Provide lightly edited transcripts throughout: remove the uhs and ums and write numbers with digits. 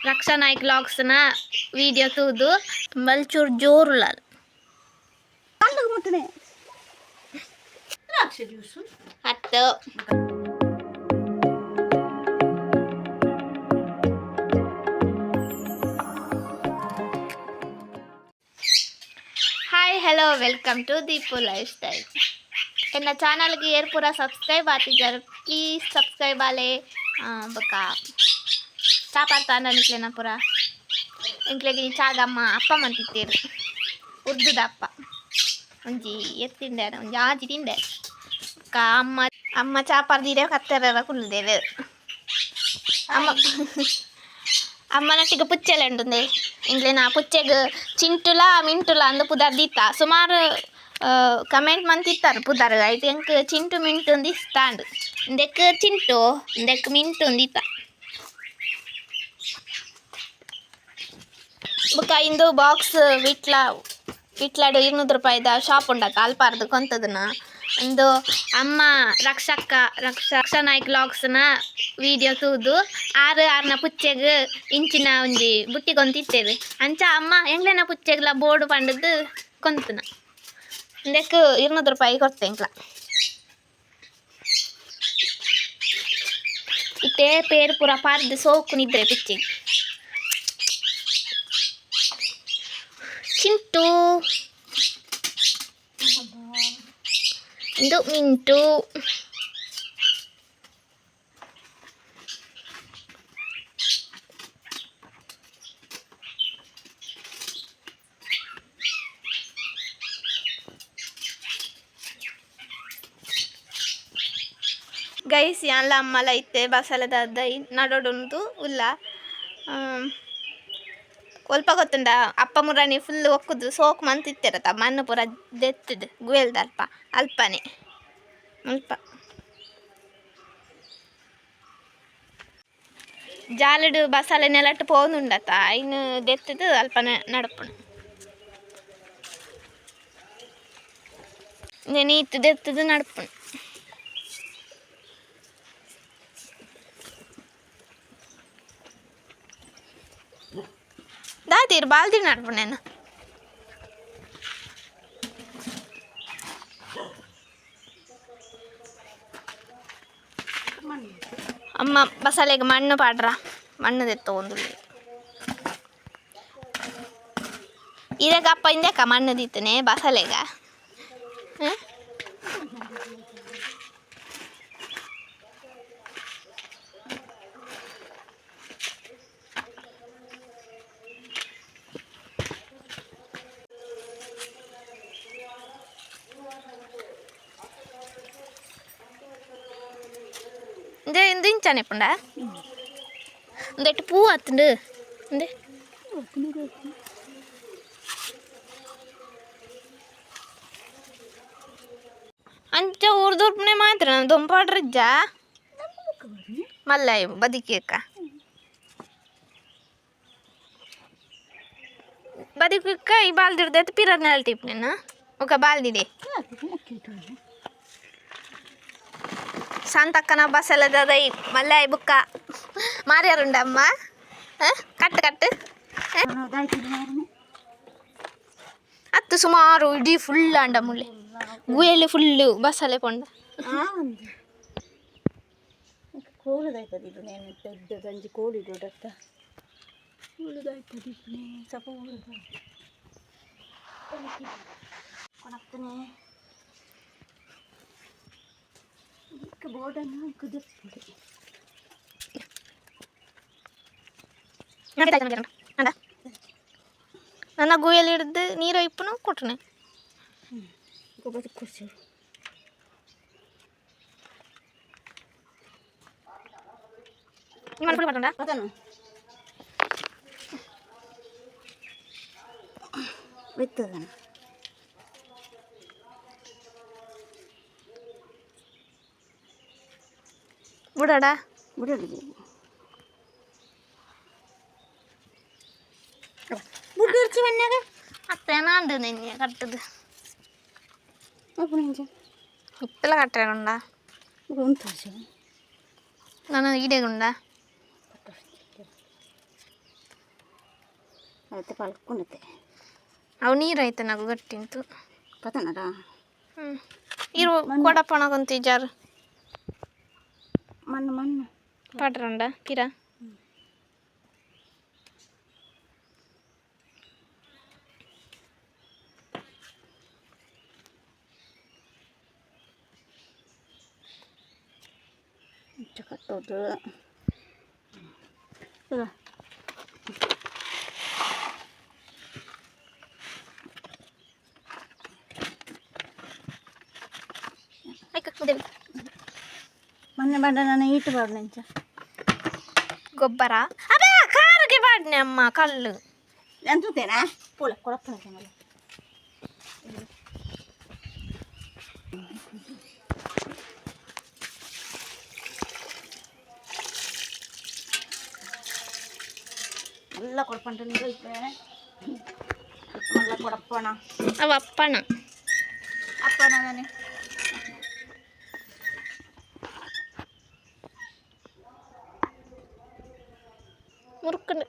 रक्षा Naik vlogs ना video तूदु मलचूर जोरुला हत्त hi hello welcome to Deepu lifestyle एನ್ನ ಚಾನಲ್ಗೆ ಏರ್ ಪೂರ ಸಬ್ಸ್ಕ್ರೈಬ್ ಆತಿದ್ದಾರೆ ಪ್ಲೀಸ್ ಸಬ್ಸ್ಕ್ರೈಬ್ ಆಲೆ ಬಕ ಚಾಪಾಡ್ತಾನ ನಿಕ್ಲೆನ ಪೂರ ಇಂಕ್ಲೆಗೆ ಚಾಗಮ್ಮ ಅಪ್ಪ ಮಂತಿತ್ತೇರು ಉರ್ದುದ ಅಪ್ಪ ಒಂಜಿ ಎತ್ತಿಂಡೆ ಒಂಜಿ ಆಜಿ ತಿಂಡೆ ಅಮ್ಮ ಅಮ್ಮ ಚಾಪಾಡ್ದಿರೆ ಕತ್ತೆರೆಲ್ಲ ಕುಲ್ದೇರು ಅಮ್ಮ ಅಮ್ಮನಟ್ಟಿಗೆ ಪುಚ್ಚೆಲ್ಲ ಉಂಟು ಇಂಗ್ಲೇನ ಪುಚ್ಚೆಗೆ ಚಿಂಟುಲ ಮಿಂಟುಲ ಅಂದು ಪುದರ್ ದೀತ ಸುಮಾರು ಕಮೆಂಟ್ ಮಂತಿತ್ತಾರೆ ಪುದರ್ ಐತೆ ಎಂಕ್ ಚಿಂಟು ಮಿಂಟು ಒಂದು ಇಷ್ಟ ಅಂಡು ಇಂದೆಕ್ ಚಿಂಟು ಇಂದೆಕ್ ಮಿಂಟು ಒಂದಿತ್ತ ಬುಕ್ಕ ಇಂದು ಬಾಕ್ಸ್ ವಿಟ್ಲಾಡು 200 ರೂಪಾಯಿದ ಶಾಪ್ ಉಂಡತ್ತ ಅಲ್ಪಾರ್ದು ಕೊಂತದನ್ನ ಇಂದು ಅಮ್ಮ ರಕ್ಷಾ ನಾಯ್ಕ್ ವ್ಲಾಗ್ಸ್ನ ವಿಡಿಯೋ ತೂದು ಆರ್ನ ಪುಚ್ಚೆಗ್ ಇಂಚಿನ ಒಂಜಿ ಬುಟ್ಟಿಗೊಂತಿತ್ತೇವೆ ಅಂಚ ಅಮ್ಮ ಎಂಗ್ಲೆನ ಪುಚ್ಚೆಗ್ಲ ಬೋರ್ಡು ಪಂಡದು ಕೊಂತನ ಇಂದೆಕ್ 200 ರೂಪಾಯಿ ಕೊಡ್ತೆ ಎಂಕ್ಲ ಇತ್ತೆ ಪೇರು ಪೂರ ಪಾರ್ದು ಸೋಕು ನಿದ್ರೆ ಪುಚ್ಚೆಗ್ ಚಿಂಟು ಇದು ಮಿಂಟು ಗೈಸ್ ಯಾನ್ಲ ಅಮ್ಮಲ ಇತ್ತೆ ಬಸಲದ ನಡೋಡುಂದು ಉಲ್ಲ ಒಲ್ಪ ಗೊತ್ತುಂಡ ಅಪ್ಪ ಮುರಾಣಿ ಫುಲ್ ಒಕ್ಕುದು ಸೋಕು ಮಂತಿತ್ತಿರತ್ತ ಮಣ್ಣು ಪೂರ ದೆತ್ತದು ಗುಯಲ್ದ ಅಲ್ಪನೆ ಅಲ್ಪ ಜಾಲಡು ಬಸಳೆ ನೆಲಟ್ಟು ಪೋನುಂಡತ್ತ ಇನ್ನು ದೆತ್ತದು ಅಲ್ಪನೆ ನಡಪುಣ ನೀತು ದೆತ್ತದು ನಡಪುಣ ದಾತೀರು ಬಾಲ್ದಿ ನಡ್ಪುಣೇನು ಅಮ್ಮ ಬಸಳೆಗೆ ಮಣ್ಣು ಪಾಡ್ರ ಮಣ್ಣು ತೆತ್ತ ಒಂದು ಇದಕ್ಕೆ ಅಪ್ಪ ಇಂದಕ್ಕ ಮಣ್ಣು ದಿತ್ತನೆ ಬಸಳೆಗ ഇത് ഇഞ്ചാണ് ഇപ്പണ്ട എന്നിട്ട് പൂ അത്തുണ്ട് എന്ത് ಅಂಚ ಉರ್ದುರ್ಪನೆ ಮಾತ್ರ ದೊಂಪಾಡ್ರಜ್ಜ ಮಲ್ಲಾಯಿ ಬದಿಕೇಕ ಬದಿಕ ಈ ಬಾಲ್ದಿರ್ದೈತೆ ಪಿರರ್ನ ಹೇಳ್ತಿಪ್ ನೀನು ఒక ಬಾಲ್ದಿದೆ ಶಾಂತಕ್ಕನ ಬಸಲದೈ ಮಲ್ಲಾಯಿ ಬುಕ್ಕ ಮಾರ್ಯಾರುಂಡಮ್ಮ ಕಟ್ಟು ಅತ್ತು ಸುಮಾರು ಇಡೀ ಫುಲ್ ಅಂಡ ಮುಳ್ಳೆ ಗುಯಲಿ ಫುಲ್ಲು ಬಸಲೆ ಪೊಂಡ ಕೋಲದಾಯ್ತದಿದ್ದು ನೇನು ಪೆದ್ದ ಗಂಜಿ ಕೋಳಿ ದೊಡ್ಡತ್ತ ಉಳಿದಾಯ್ತದಿದ್ದು ಸ್ವಲ್ಪ ಕೊಡಕ್ತಾನೆ ಬೋರ್ಡನ್ನು ಕುದಿಸ್ಬಿಡಿ ನನ್ನ ಗುಯಲಿ ಹಿಡ್ದು ನೀರು ಇಪ್ಪನು ಕೊಟ್ಟನೆ ಗೊಬ್ಬರ ಖುಷಿ ಅದನ್ನು ಬಿತ್ತದನ್ನು ಬಿಡಡ ಬಿಡೋದು ಬುಡ್ಡಿರ್ಚಿ ಮನ್ಯಾಗ ಅತ್ತೇನಾಂಡು ನಿನ್ನೆ ಕಟ್ಟದು ಇಪ್ಪೆಲ್ಲ ಕಟ್ಟೆಗುಂಡ ಉಂಟು ನಾನು ಈಡೆಗುಂಡ అయితే పలుకున్నతే ಅವು ನೀರು ಆಯ್ತು నాకు ಗಟ್ಟಿಂತು ಕತನಡ ಇರು ಕೊಡಪ್ಪಣಗೊಂತ ಜಾರು ಮಣ್ಣು ಪಾಡ್ರಂಡ ಪಿರ ಕಟ್ಟೋದು ಮೊನ್ನೆ ಬಂದ ನಾನು ಈಟು ಬಾಡು ನೆಂಚ ಗೊಬ್ಬರ ಅದೇ ಕಾರಿಗೆ ಬಾಡ್ನೆ ಅಮ್ಮ ಕಲ್ಲು ಎಂತೇನಾ ಪೂಳ ಕೊಳಪ್ಪ ಎಲ್ಲ ಕೊಡಪಂಟ ನೀರು ಐತೆ ಎಲ್ಲ ಕೊಡಪ್ಪಣ ಅವ ಅಪ್ಪಣ ಅಪ್ಪಣ ನಾನೇ ಮುರುಕಂಡು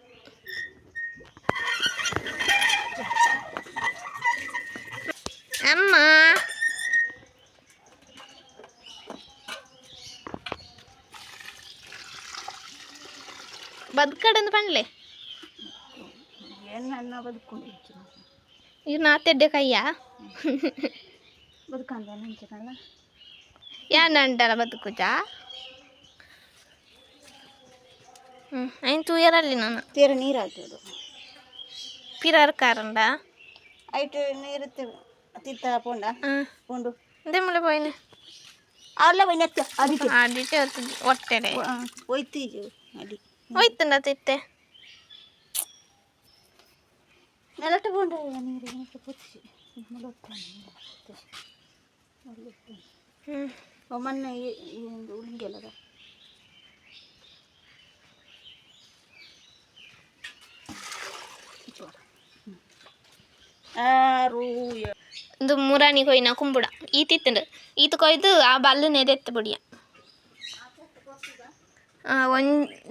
ಅಮ್ಮ ಬದುಕಡಂದು ಪಂಡ್ಲೆ ಏನು ನನ್ನ ಬದುಕೊಂಡು ಇವ್ರು ನಾತೆಡ್ಡೆ ಕಯ್ಯ ಬದುಕಂದ ನೆಂಚಕಲ್ಲ ಯಾನ್ ಅಂಟಲ್ಲ ಬದುಕುಜ ಐನ್ ತೂಯರಲ್ಲಿ ನಾನು ತೀರ ನೀರು ಹಾಕಿದ್ರು ಪಿರರ್ ಕಾರಂಡ ಐಟು ನೀರು ತಿತ್ತ ಪೋಂಡ ಪೋಂಡು ದೆಮ್ಮಲೆ ಪೋಯ್ನೆ ಅಲ್ಲ ಬೈನತ್ತ ಅದಕ್ಕೆ ಆಡಿಟೆ ಹೊಟ್ಟೆಡೆ ಒಯ್ತೀಜು ಅಡಿ ಹೋಯ್ತಂಡ ತಿತ್ತೆ ನೆಲಟ್ಟು ಪೋಂಡ ನೀರು ಪುಚ್ಚಿ ಮೊನ್ನೆ ಉಳಿಗೆಲ್ಲದ ಇದು ಮುರಾಣಿ ಕೊಯ್ನ ಕುಂಬುಡ ಈತಿತ್ತಂಡು ಈತ ಕೊಯ್ದು ಆ ಬಲ್ಲುನೆ ಎತ್ತಿ ಬಿಡಿಯ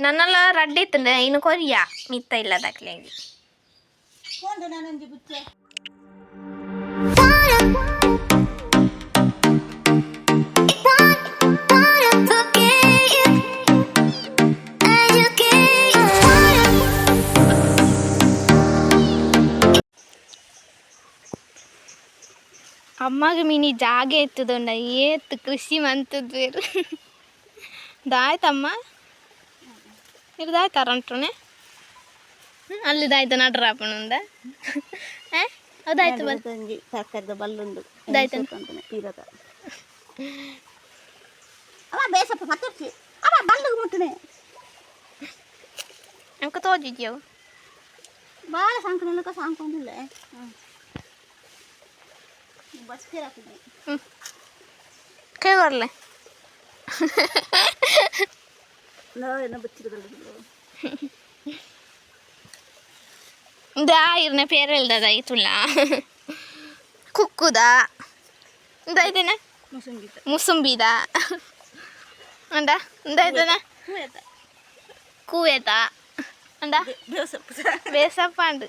ನನ್ನೆಲ್ಲ ರಡ್ಡಿ ಇತ್ತಂಡೆ ಇನ್ನು ಕೊರಿಯ ಮಿತ್ತ ಇಲ್ಲದಾಕ್ಲೆಂಗಿ ಅಮ್ಮಗೆ ಮಿನಿ ಜಾಗೆ ಎತ್ತುದುಂಡ ಏತ್ತು ಕೃಷಿ ಮಂತದ್ದು ದಾಯ್ತಮ್ಮ ಇರ್ದಾಯ್ತಾರಂಟ್ರೆ ಅಲ್ಲಿದಾಯ್ತು ನಡ್ರಾಪಣಂದ ಅದಾಯ್ತು ತರಕಾರಿದ ಬಲ್ಲುಂಡು ಇದಾಯ್ತು ಪೀರದ ಅವ ಬೇಸಪ್ಪ ಮತ್ತೊರ್ಸಿ ಅವ ಬಲ್ಲುಗೆ ಮುಟ್ಟನೆ ಅಂಕ ತೋಜಿದ್ಯವು ಭಾಳ ಸಾಂಕ್ರಮಿಕ ಸಾಂಕೊಂಡಿಲ್ಲ ಬಸ್ ಹಾಕಿದ್ವಿ ಕೈ ಬರಲೆ ನಾವೇನೋ ಬಚ್ಚಿರೋದಲ್ಲ ಇರ್ನ ಪೇರು ಹೇಳ್ದದ ಐತುಲ್ಲ ಕುಕ್ಕುದ ಇದಾಯ್ತೇನ ಮುಸುಂಬಿದ ಅಂಡ ಇದಾಯ್ತೇನ ಕೂವೇತ ಅಂಡ ಬೇಸಪ್ಪ ಅಂಡು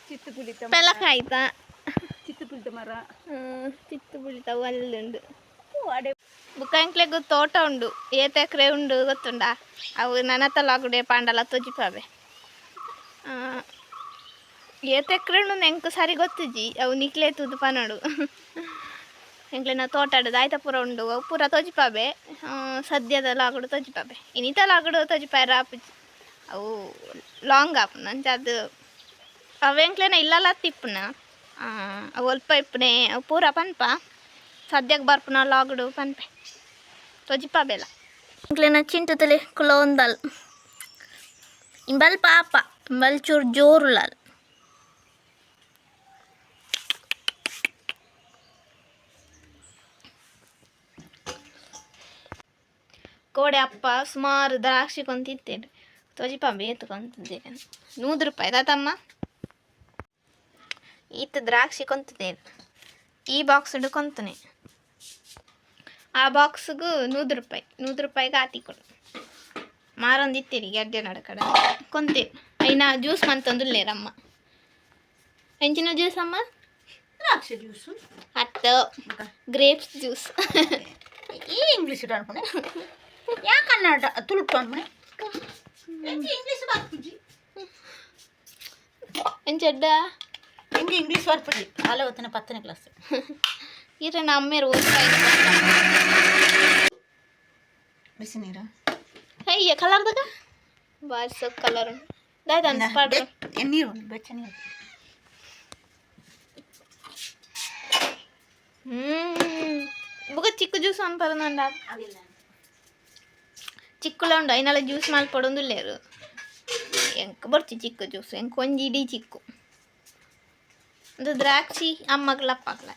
ಚಿತ್ತು ಪುಳಿತ ಪೆಲಕಾಯ್ತ ಚಿತ್ತು ಪುಳಿತ ಮರ ಚಿತ್ತು ಪುಳಿತ ಒಳ್ಳುಂಡು ಬುಕ್ಕಂಕ್ಲೆಗ್ ತೋಟ ಉಂಡು ಏತ್ ಎಕರೆ ಉಂಡು ಗೊತ್ತುಂಡ ಅವು ನನತಲಾಗುಡೆ ಪಾಂಡಲ ತೊಜಿಪಾವೆ ಏತ್ ಎಕರೆ ಉಂಡು ಎಂಕ್ ಸರಿ ಗೊತ್ತಿಜ್ಜಿ ಅವು ನಿಕ್ಲೆ ತುದು ಪನೋಡು ಎಂಕ್ಲೆನ ತೋಟಡು ದಾಯ್ತ ಪೂರ ಉಂಡು ಅವು ಪೂರ ತೊಜಿಪಾವೆ ಸದ್ಯದ ಲಾಗುಡು ತೊಜಿಪಾವೆ ಇನ್ನಿತ ಲಾಗುಡು ತೊಜಿಪಾಯ್ರ ಆಪುಜಿ ಅವು ಲಾಂಗ್ ಆಪುನ ಅಂಚ ಅದು ಅವೆಂಕ್ಲೆನ ಇಲ್ಲಲ್ಲ ತಿಪ್ಪುನ ಅವು ಅಲ್ಪ ಇಪ್ಪನೆ ಅವು ಪೂರ ಪನ್ಪ ಸದ್ಯಕ್ಕೆ ಬರ್ಪುನ ಲಾಗುಡು ಪನ್ಪೆ ತೊಜಿಪಾಬೆಲ್ಲ ಇಂಕ್ಲೆನ ಚಿಂಟುತಲೆ ಕುಲೋಂದಲ್ ಇಂಬಲ್ ಪಾಪ ಇಂಬಲ್ ಚೂರು ಜೋರುಲಾಲ್ ಕೋಡೆ ಅಪ್ಪ ಸುಮಾರು ದ್ರಾಕ್ಷಿ ಕೊಂತಿತ್ತೇನೆ ತೊಜಿಪಾಬೆ ಎತ್ಕೊಂತಿದ್ದೆ 100 ರೂಪಾಯಿ ತಾತಮ್ಮ ಈತ ದ್ರಾಕ್ಷಿ ಕೊಂತಿದ್ದೇನೆ ಈ ಬಾಕ್ಸ್ ಕೊಂತನೆ ಆ ಬಾಕ್ಸ್ಗೂ 100 ರೂಪಾಯಿ 100 ರೂಪಾಯಿಗೆ ಆತಿ ಕೊಡು ಮಾರೊಂದಿತ್ತೀರಿ ಗಡ್ಡೆ ನಡಕಡ ಕೊಂತೀರಿ అయినా ಜ್ಯೂಸ್ ಮಂತೊಂದು లేరమ్మ ಎಂಚಿನ ಜ್ಯೂಸ್ ಅಮ್ಮ ದ್ರಾಕ್ಷಿ ಜ್ಯೂಸು ಅತ್ತು ಗ್ರೇಪ್ಸ್ ಜ್ಯೂಸ್ ಈ ಇಂಗ್ಲೀಷ್ ಅನ್ಕೊಂಡೆ ಯಾ ಕನ್ನಡ ತುಳುಕು ಅನ್ಕೊಂಡೆ ಇಂಗ್ಲೀಷ್ ಬರ್ಪುಜಿ ಎಂಚೆಡ್ಡ ಹೆಂಗೆ ಇಂಗ್ಲೀಷ್ ಬರ್ಪುಜಿ ಆಲೆ ಹೊತ್ತಿನ 10ನೇ ಕ್ಲಾಸ್ ಇರ ನಮ್ಮೇರು ಓದ್ತಾ ಬಿಸಿ ನೀರು ಅಯ್ಯ ಕಲರ್ದಾಗ ಬಾರಿ ಸೊಕ್ ಕಲರ್ ದಾಯ್ತು ಅನ್ಸ್ಪಾಡ್ರಿ ನೀರು ಬೆಚ್ಚ ನೀರು బుగ చిక్కు జ్యూస్ అని పడుందండి చిక్కులో ఉండు అయినా జ్యూస్ మాలు పడుందు లేరు ఎంక బొర్చి చిక్కు జ్యూಸ್ ಎಂಕೊಂಜಿ ಇಡೀ ಚಿಕ್ಕು ಅದು ದ್ರಾಕ್ಷಿ ಅಮ್ಮಗ್ಲಪ್ಪಗ್ಲ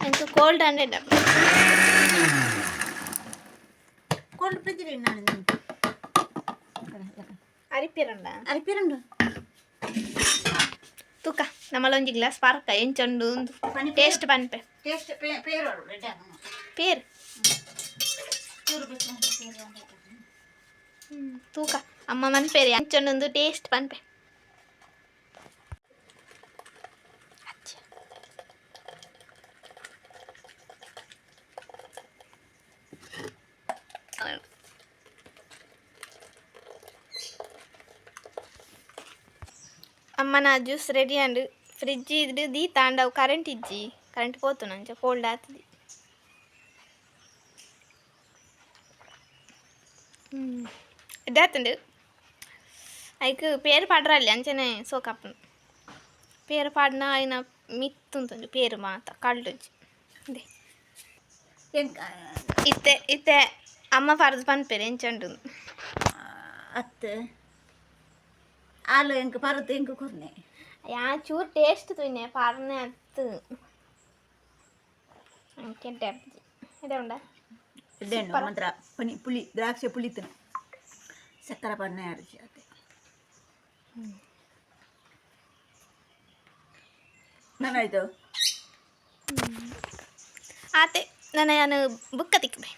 ಎಂಕ ಕೋಲ್ಡ್ ಅಂಡೆ ಡಬ್ಬ ಕೋಲ್ಡ್ ಫ್ರಿಜ್ ಅರಿಪಿರಂಡ ತೂಕ ನಮ್ಮಲ್ಲೊಂಜಿ ಗ್ಲಾಸ್ ಪಾರ್ಕ ಎಂಚಂಡು ಟೇಸ್ಟ್ ಪನ್ಪೆ ಟೇಸ್ಟ್ ಪೇರು ಪೇರು ತೂಕ ಅಮ್ಮ ಮನ್ಪೇರಿ ಎಂಚಂಡು ಟೇಸ್ಟ್ ಪನ್ಪೆ అమ్మ నా జ్యూస్ రెడీ అండ్ ఫ్రిడ్జ్ ఇది తాండవు కరెంట్ ఇచ్చి కరెంట్ పోతున్నా కోల్డ్ అవుతుంది ఇదేస్తుంది అయికు పేరు పాడరాలి అంచనే సోకప్పను పేరు పాడిన ఆయన మిత్తుంటుంది పేరు మాత కళ్ళు వచ్చి ఇదే ಇತ್ತೆ ಇತ್ತೆ ಅಮ್ಮ ಪರದು ಪನ್ಪೇರು ಎಂಚಂಡು ಅತ್ತೆ ಆಲು ಎಂಕ ಪರದು ಎಂಕ ಕೊರ್ನೆ ಯಾ ಚೂರು ಟೇಸ್ಟ್ ತುಯ್ನೆ ಪಾರನೆ ಅತ್ತು ಕೆಂಟೆ ಅಪ್ಪಜಿ ಇದೇ ಉಂಡ ಇದೇನು ಮಾತ್ರ ಪುಳಿ ದ್ರಾಕ್ಷಿ ಪುಳಿತನು ಸಕ್ಕರೆ ಪನ್ನೆ ಅರಿಸಿ ಅತ್ತೆ ನಾನಾಯ್ತು ಆತೆ ನಾನು ಬುಕ್ಕ ತಿಕ್ಕಬೆ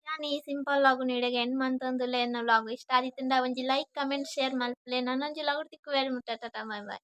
ನಾನು ಈ ಸಿಂಪಲ್ ಲಾಗು ನೀಡಿಗೆ ಎಂಡ್ ಮಂತಂದುಲೆ ಎನ್ನ ಲಾಗು ಇಷ್ಟ ಆದಿತ್ತಂಡ ಒಂಜಿ ಲೈಕ್ ಕಮೆಂಟ್ ಶೇರ್ ಮಲ್ಪಲೆ ನನ್ನೊಂಜಿ ಲಾಗು ತಿಕ್ಕು ವೇರಿ ಮುಟ್ಟ ಬಾಯ್ ಬಾಯ್